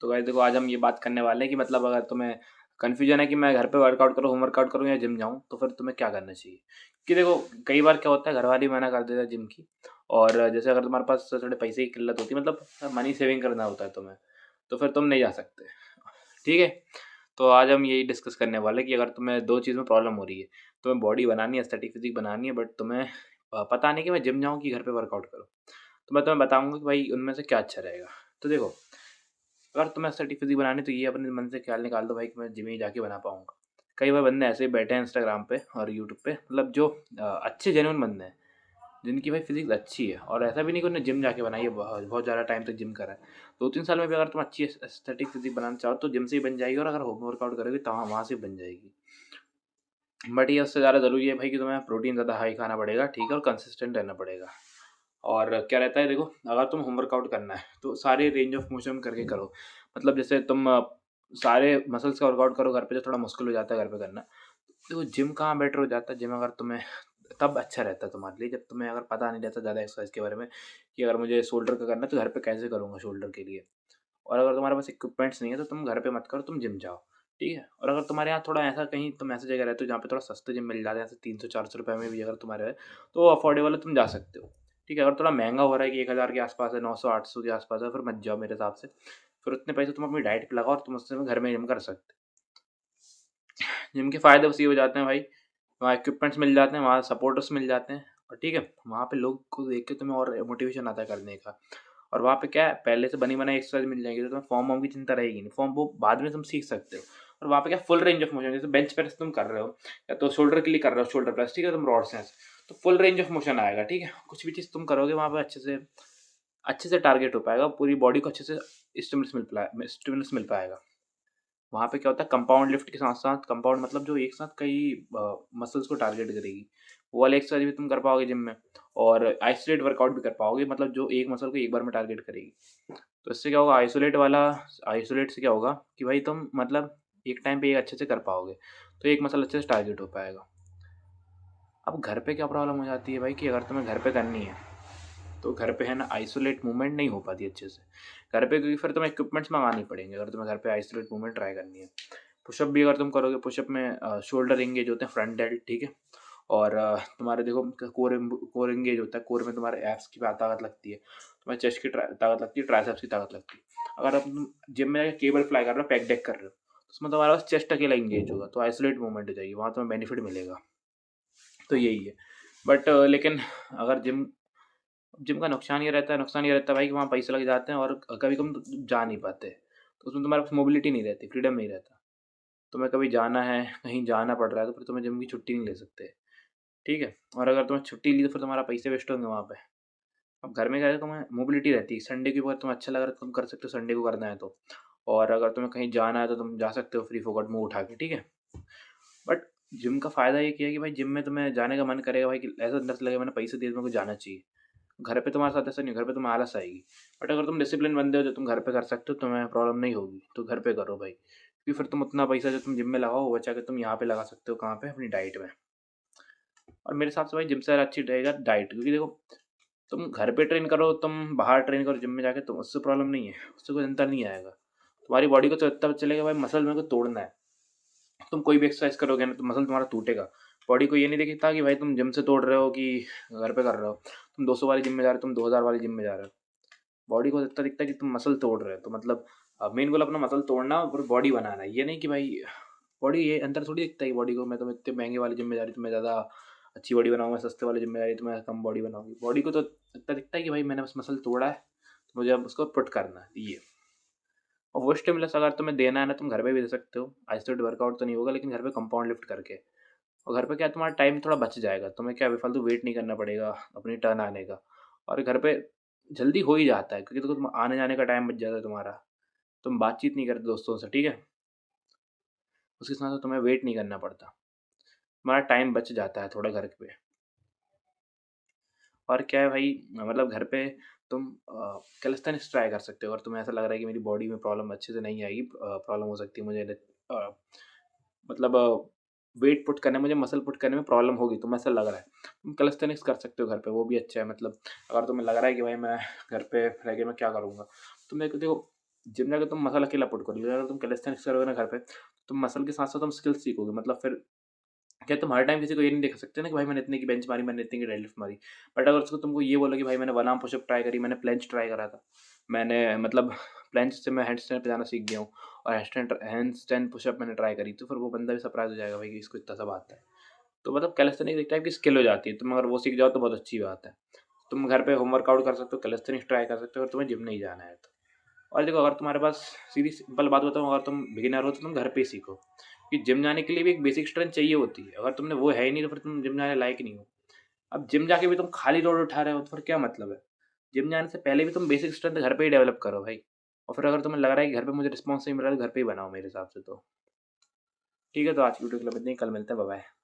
तो गाइस देखो, आज हम ये बात करने वाले हैं कि मतलब अगर तुम्हें कन्फ्यूजन है कि मैं घर पे वर्कआउट करूँ, होम वर्कआउट करूँ या जिम जाऊँ, तो फिर तुम्हें क्या करना चाहिए। कि देखो, कई बार क्या होता है, घर वाले मना कर देते हैं जिम की। और जैसे अगर तुम्हारे पास थोड़े पैसे की किल्लत होती है, मतलब मनी सेविंग करना होता है तुम्हें, तो फिर तुम नहीं जा सकते। ठीक है। तो आज हम यही डिस्कस करने वाले हैं कि अगर तुम्हें दो चीज़ में प्रॉब्लम हो रही है, तुम्हें बॉडी बनानी है, एस्थेटिक फिजिक बनानी है, बट तुम्हें पता नहीं कि मैं जिम जाऊँ कि घर पे वर्कआउट करूँ, तो मैं तुम्हें बताऊंगा कि भाई उनमें से क्या अच्छा रहेगा। तो देखो, अगर तुम्हें एस्थेटिक फिजिक बनानी, तो ये अपने मन से ख्याल निकाल दो भाई कि मैं जिम ही जाके बना पाऊंगा। कई बार बंदे ऐसे ही बैठे हैं इंस्टाग्राम पे और यूट्यूब पे, मतलब जो अच्छे जेन्युइन बंदे हैं, जिनकी भाई फिजिक्स अच्छी है, और ऐसा भी नहीं कि उन्हें जिम जाके बनाई है, बहुत बहुत ज़्यादा टाइम तक जिम करा है। 2-3 साल में भी अगर तुम अच्छी एस्थेटिक फिजिक बनाना चाहो तो जिम से ही बन जाएगी, और अगर होम वर्कआउट करोगे तो वहाँ से बन जाएगी। बट ये उससे ज़्यादा ज़रूरी है भाई कि तुम्हें प्रोटीन ज़्यादा हाई खाना पड़ेगा, ठीक है, और कंसिस्टेंट रहना पड़ेगा। और क्या रहता है, देखो, अगर तुम होम वर्कआउट करना है तो सारे रेंज ऑफ मोशन करके करो। मतलब जैसे तुम सारे मसल्स का वर्कआउट करो घर पे, जो थोड़ा मुश्किल हो जाता है घर पे करना। देखो, जिम कहाँ बेटर हो जाता है, जिम अगर तुम्हें तब अच्छा रहता है तुम्हारे लिए जब तुम्हें अगर पता नहीं रहता ज़्यादा एक्सरसाइज के बारे में, कि अगर मुझे शोल्डर का करना है तो घर पे कैसे करूँगा शोल्डर के लिए। और अगर तुम्हारे पास इक्विपमेंट्स नहीं है तो तुम घर पे मत करो, तुम जिम जाओ। ठीक है। और अगर तुम्हारे यहाँ थोड़ा ऐसा कहीं तुम ऐसी जगह रहते हो जहाँ पे थोड़ा सस्ते जिम मिल जाते हैं, जैसे 300-400 रुपये में भी अगर तुम्हारे है, तो अफोर्डेबल है, तुम जा सकते हो। ठीक है। अगर थोड़ा महंगा हो रहा है कि 1000 के आसपास है, 900-800 के आसपास है, फिर मत जाओ मेरे हिसाब से। फिर उतने पैसे तुम अपनी डाइट पे लगाओ और तुम उससे घर में जिम कर सकते हो। जिम के फ़ायदे बस ये हो जाते हैं भाई, वहाँ इक्विपमेंट्स मिल जाते हैं, वहाँ सपोर्टर्स मिल जाते हैं, और ठीक है, वहाँ पे लोग को देख के तुम्हें और मोटिवेशन आता है करने का। और वहाँ पे क्या है, पहले से बनी बनाई एक्सरसाइज मिल जाएगी, तो तुम्हें फॉर्म वॉर्म की चिंता रहेगी नहीं, फॉर्म वो बाद में तुम सीख सकते हो। और वहाँ पे क्या, फुल रेंज ऑफ मोशन, जैसे बेंच प्रेस तुम कर रहे हो या तो शोल्डर के लिए कर रहे हो, शोल्डर प्रेस, ठीक है, तुम रॉड से, तो फुल रेंज ऑफ मोशन आएगा। ठीक है। कुछ भी चीज़ तुम करोगे वहाँ पे अच्छे से टारगेट हो पाएगा, पूरी बॉडी को अच्छे से स्टिमुलस मिल पाएगा। वहाँ पे क्या होता है, कंपाउंड लिफ्ट के साथ साथ, कंपाउंड मतलब जो एक साथ कई मसल्स को टारगेट करेगी, वो वाली एक्सरसाइज भी तुम कर पाओगे जिम में। और आइसोलेट वर्कआउट भी कर पाओगे, मतलब जो एक मसल को एक बार में टारगेट करेगी। तो इससे क्या होगा, आइसोलेट से क्या होगा कि भाई तुम मतलब एक टाइम पे ये अच्छे से कर पाओगे, तो एक मसल अच्छे से टारगेट हो पाएगा। अब घर पे क्या प्रॉब्लम हो जाती है भाई, कि अगर तुम्हें घर पे करनी है तो घर पे है ना, आइसोलेट मूवमेंट नहीं हो पाती अच्छे से घर पे, क्योंकि फिर तुम्हें इक्विपमेंट्ट्स मंगानी पड़ेंगे अगर तुम्हें घर पे आइसोलेट मूवमेंट ट्राई करनी है। पुशअप भी अगर तुम करोगे, पुशअप में शोल्डर एंगेज होते हैं, फ्रंट डेल्ट, ठीक है। और तुम्हारे देखो, कोर एंगेज होता है, कोर में तुम्हारे एब्स की ताकत लगती है, तुम्हारे चेस्ट की ताकत लगती है, ट्राइसेप्स की ताकत लगती है। अगर अब तुम जिम में केबल फ्लाई कर रहे हो, पैक डेक कर रहे हो, तो उसमें तुम्हारे पास चेस्ट अकेला एंगेज होगा, तो आइसोलेट मूवमेंट हो जाएगी, वहाँ तुम्हें बेनिफिट मिलेगा। तो यही है। बट लेकिन अगर जिम जिम का नुकसान ये रहता है भाई कि वहाँ पैसे लग जाते हैं, और कभी कभी तुम जा नहीं पाते, तो उसमें तुम्हारे पास मोबिलिटी नहीं रहती, फ्रीडम नहीं रहता। तुम्हें कभी जाना है, कहीं जाना पड़ रहा है, तो फिर तुम्हें जिम की छुट्टी नहीं ले सकते। ठीक है। और अगर तुम्हें छुट्टी ली तो फिर तुम्हारा पैसे वेस्ट होंगे वहाँ पे। अब घर में क्या है, तुम्हें मोबिलिटी रहती है, संडे के ऊपर तुम्हें अच्छा लग रहा है तो तुम कर सकते हो, संडे को करना है तो। और अगर तुम्हें कहीं जाना है तो तुम जा सकते हो फ्री फोकट मुँह उठा के, ठीक है। बट जिम का फ़ायदा ये क्या है कि भाई जिम में तुम्हें जाने का मन करेगा भाई, कि ऐसा अंदर से लगेगा मैंने पैसे दिए तो मेरे को जाना चाहिए। घर पे तुम्हारे साथ ऐसा नहीं, घर पे तुम्हें आलस आएगी। बट अगर तुम डिसिप्लिन बंदे हो, जो तुम घर पे कर सकते हो, तुम्हें प्रॉब्लम नहीं होगी, तो घर पे करो भाई, क्योंकि फिर तुम उतना पैसा जो तुम जिम में लगाओ, वो बचा के तुम यहाँ पे लगा सकते हो, कहाँ पे, अपनी डाइट में। और मेरे हिसाब से भाई जिम से ज़्यादा अच्छी रहेगा डाइट, क्योंकि देखो, तुम घर पे ट्रेन करो, तुम बाहर ट्रेन करो जिम में जाके, तो उससे प्रॉब्लम नहीं है, उससे कोई अंतर नहीं आएगा। तुम्हारी बॉडी को तो इतना पता चलेगा भाई मसल मेरे को तोड़ना है। तुम कोई भी एक्सरसाइज करोगे ना तो मसल तुम्हारा टूटेगा। बॉडी को ये नहीं दिखता कि भाई तुम जिम से तोड़ रहे हो कि घर पे कर रहे हो। तुम 200 वाली जिम में जा रहे हो, तुम 2000 वाली जिम में जा रहे हो, बॉडी को इतना दिखता है कि तुम मसल तोड़ रहे हो। तो मतलब मेन गोल अपना मसल तोड़ना और बॉडी बनाना है, ये नहीं कि भाई बॉडी, ये अंदर थोड़ी दिखता है कि बॉडी को मैं, तुम इतने महंगे वाले जिम में जा रही, तो मैं ज़्यादा अच्छी बॉडी बनाऊंगा, सस्ते वाले जिम में जा रही तो मैं कम बॉडी बनाऊंगी। बॉडी को तो इतना दिखता है कि भाई मैंने बस मसल तोड़ा है, तो मुझे अब उसको पुट करना है, ये। और वो स्टिमुलस अगर तुम्हें देना है ना, तुम घर पे भी दे सकते हो, आइसोलेट वर्कआउट तो नहीं होगा, लेकिन घर पे कंपाउंड लिफ्ट करके। और घर पे क्या है, तुम्हारा टाइम थोड़ा बच जाएगा, तुम्हें क्या बेफालतू वेट नहीं करना पड़ेगा अपनी टर्न आने का। और घर पे जल्दी हो ही जाता है, क्योंकि तो तुम आने जाने का टाइम बच जाता है तुम्हारा। तुम बातचीत नहीं करते दोस्तों से, ठीक है, उसके साथ साथ तुम्हें वेट नहीं करना पड़ता, तुम्हारा टाइम बच जाता है थोड़ा घर पे। और क्या है भाई, मतलब घर पे तुम कैलिस्थेनिक्स ट्राई कर सकते हो, अगर तुम्हें ऐसा लग रहा है कि मेरी बॉडी में प्रॉब्लम अच्छे से नहीं आएगी, प्रॉब्लम हो सकती है मुझे, मतलब वेट पुट करने, मुझे मसल पुट करने में प्रॉब्लम होगी, तुम्हें ऐसा लग रहा है, तुम कैलिस्थेनिक्स कर सकते हो घर पे, वो भी अच्छा है। मतलब अगर तुम्हें लग रहा है कि भाई मैं घर पे रह के मैं क्या करूँगा, तुम देखो देखो, जिम जाके तुम मसल अकेला पुट करोगे, लेकिन अगर तुम कैलिस्थेनिक्स करोगे ना घर पे, तुम मसल के साथ-साथ तुम स्किल्स सीखोगे। मतलब फिर क्या तुम हर टाइम किसी को ये नहीं दिखा सकते ना कि भाई मैंने इतने की बेंच मारी, मैंने इतने की डेडलिफ्ट मारी। बट अगर उसको तुमको ये बोलो कि भाई मैंने वन आर्म पुशअप ट्राई करी, मैंने प्लेंज ट्राई करा था। मैंने मतलब प्लेंज से मैं हैंडस्टैंड पे जाना सीख गया हूँ और हैंडस्टैंड पुशअप मैंने ट्राई करी, तो फिर वो बंदा भी सरप्राइज़ हो जाएगा भाई कि इसको इतना सब आता है। तो मतलब कैलिस्थेनिक्स एक टाइप की स्किल हो जाती है। तुम अगर वो सीख जाओ तो बहुत अच्छी बात है। तुम घर पे होम वर्कआउट कर सकते हो, कैलिस्थेनिक्स ट्राई कर सकते हो अगर तुम्हें जिम नहीं जाना है तो। और देखो अगर तुम्हारे पास सीधी सिंपल बात बताऊँ, अगर तुम बिगिनर हो तो तुम घर पे ही सीखो। कि जिम जाने के लिए भी एक बेसिक स्ट्रेंथ चाहिए होती है। अगर तुमने वो है ही नहीं तो फिर तुम जिम जाने लायक ही नहीं हो। अब जिम जाके भी तुम खाली लोड उठा रहे हो तो फिर क्या मतलब है? जिम जाने से पहले भी तुम बेसिक स्ट्रेंथ घर पे ही डेवलप करो भाई। और फिर अगर तुम्हें लग रहा है कि घर पे मुझे रिस्पॉन्स नहीं मिल रहा है तो घर पे ही बनाओ मेरे हिसाब से तो। ठीक है, तो आज की वीडियो के लिए इतना ही, कल मिलते हैं, बाय बाय।